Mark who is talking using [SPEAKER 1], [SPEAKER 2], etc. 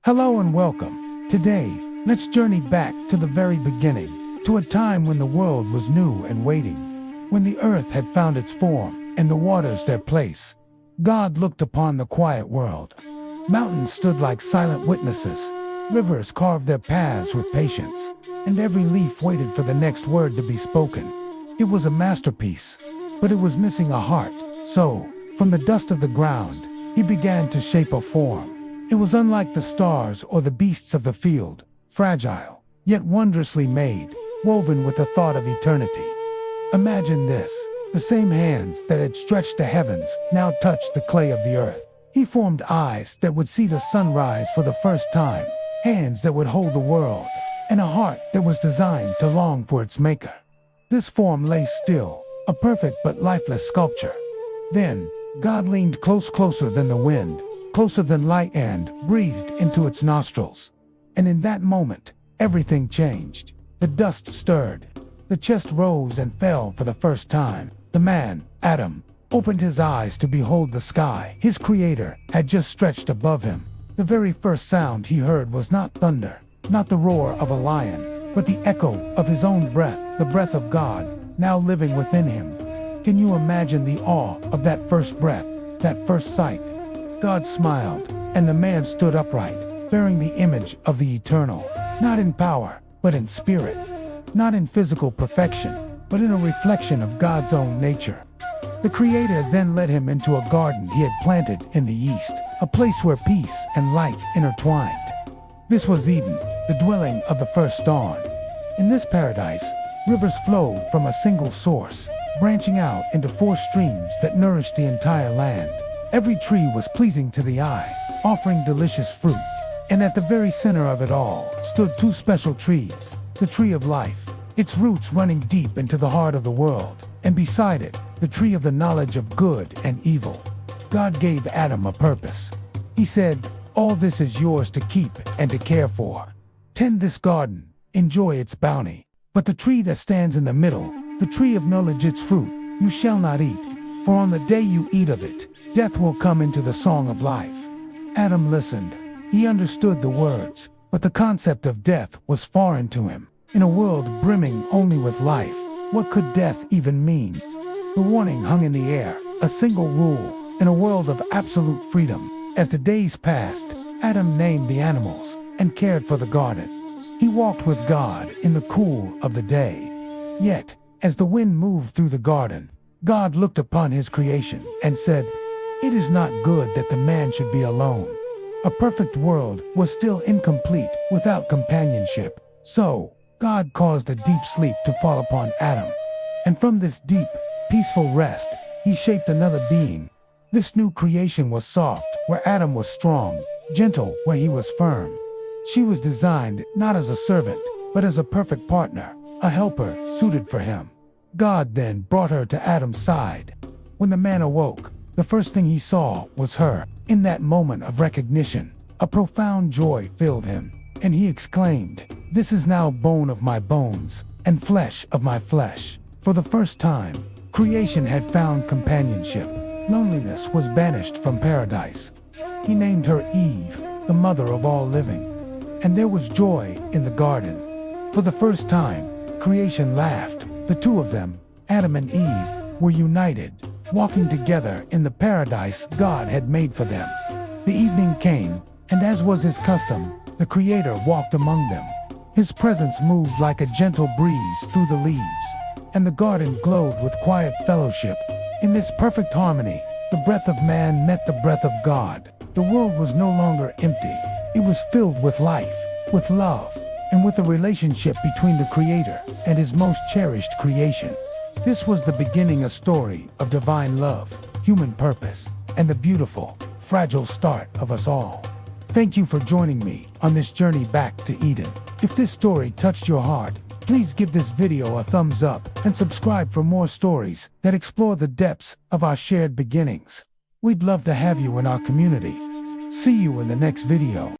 [SPEAKER 1] Hello and welcome. Today, let's journey back to the very beginning, to a time when the world was new and waiting, when the earth had found its form and the waters their place. God looked upon the quiet world. Mountains stood like silent witnesses. Rivers carved their paths with patience, and every leaf waited for the next word to be spoken. It was a masterpiece, but it was missing a heart. So, from the dust of the ground, he began to shape a form. It was unlike the stars or the beasts of the field, fragile, yet wondrously made, woven with the thought of eternity. Imagine this: the same hands that had stretched the heavens now touched the clay of the earth. He formed eyes that would see the sunrise for the first time, hands that would hold the world, and a heart that was designed to long for its maker. This form lay still, a perfect but lifeless sculpture. Then, God leaned closer than the wind, closer than light, and breathed into its nostrils. And in that moment, everything changed. The dust stirred. The chest rose and fell for the first time. The man, Adam, opened his eyes to behold the sky. His creator had just stretched above him. The very first sound he heard was not thunder, not the roar of a lion, but the echo of his own breath, the breath of God, now living within him. Can you imagine the awe of that first breath, that first sight? God smiled, and the man stood upright, bearing the image of the eternal, not in power, but in spirit, not in physical perfection, but in a reflection of God's own nature. The Creator then led him into a garden he had planted in the east, a place where peace and light intertwined. This was Eden, the dwelling of the first dawn. In this paradise, rivers flowed from a single source, branching out into 4 streams that nourished the entire land. Every tree was pleasing to the eye, offering delicious fruit. And at the very center of it all stood 2 special trees: the tree of life, its roots running deep into the heart of the world, and beside it, the tree of the knowledge of good and evil. God gave Adam a purpose. He said, "All this is yours to keep and to care for. Tend this garden, enjoy its bounty. But the tree that stands in the middle, the tree of knowledge, its fruit, you shall not eat. For on the day you eat of it, death will come into the song of life." Adam listened. He understood the words, but the concept of death was foreign to him. In a world brimming only with life, what could death even mean? The warning hung in the air, a single rule, in a world of absolute freedom. As the days passed, Adam named the animals and cared for the garden. He walked with God in the cool of the day. Yet, as the wind moved through the garden, God looked upon his creation and said, "It is not good that the man should be alone." A perfect world was still incomplete without companionship. So, God caused a deep sleep to fall upon Adam. And from this deep, peaceful rest, he shaped another being. This new creation was soft, where Adam was strong, gentle, where he was firm. She was designed not as a servant, but as a perfect partner, a helper suited for him. God then brought her to Adam's side. When the man awoke, the first thing he saw was her. In that moment of recognition, a profound joy filled him, and he exclaimed, "This is now bone of my bones, and flesh of my flesh." For the first time, creation had found companionship. Loneliness was banished from paradise. He named her Eve, the mother of all living. And there was joy in the garden. For the first time, creation laughed. The 2 of them, Adam and Eve, were united, walking together in the paradise God had made for them. The evening came, and as was his custom, the Creator walked among them. His presence moved like a gentle breeze through the leaves, and the garden glowed with quiet fellowship. In this perfect harmony, the breath of man met the breath of God. The world was no longer empty. It was filled with life, with love, and with a relationship between the Creator and his most cherished creation. This was the beginning, a story of divine love, human purpose, and the beautiful, fragile start of us all. Thank you for joining me on this journey back to Eden. If this story touched your heart, please give this video a thumbs up and subscribe for more stories that explore the depths of our shared beginnings. We'd love to have you in our community. See you in the next video.